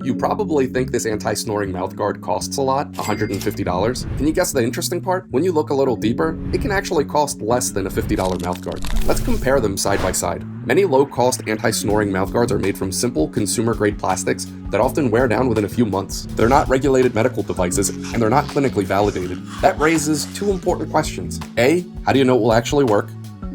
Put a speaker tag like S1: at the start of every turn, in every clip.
S1: You probably think this anti-snoring mouth guard costs a lot, $150. Can you guess the interesting part? When you look a little deeper, it can actually cost less than a $50 mouth guard. Let's compare them side by side. Many low-cost anti-snoring mouth guards are made from simple consumer-grade plastics that often wear down within a few months. They're not regulated medical devices, and they're not clinically validated. That raises two important questions. A, how do you know it will actually work?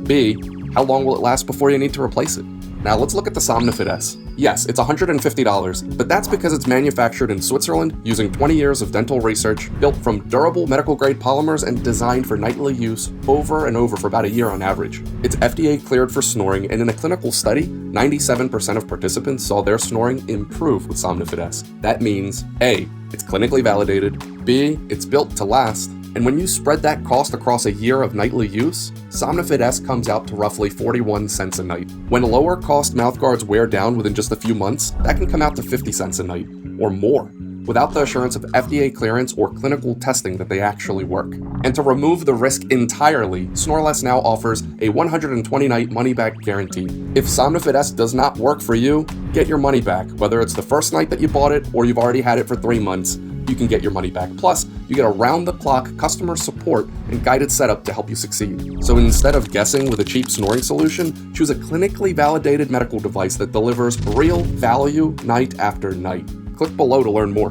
S1: B, how long will it last before you need to replace it? Now let's look at the Somnofit-S. Yes, it's $150, but that's because it's manufactured in Switzerland using 20 years of dental research, built from durable medical-grade polymers and designed for nightly use over and over for about a year on average. It's FDA-cleared for snoring, and in a clinical study, 97% of participants saw their snoring improve with Somnofit-S. That means A, it's clinically validated, B, it's built to last, and when you spread that cost across a year of nightly use, Somnofit-S comes out to roughly 41 cents a night. When lower cost mouthguards wear down within just a few months, that can come out to 50 cents a night, or more, without the assurance of FDA clearance or clinical testing that they actually work. And to remove the risk entirely, SnoreLessNow offers a 120-night money-back guarantee. If Somnofit-S does not work for you, get your money back. Whether it's the first night that you bought it or you've already had it for 3 months, you can get your money back. Plus, you get around-the-clock customer support and guided setup to help you succeed. So instead of guessing with a cheap snoring solution, choose a clinically validated medical device that delivers real value night after night. Click below to learn more.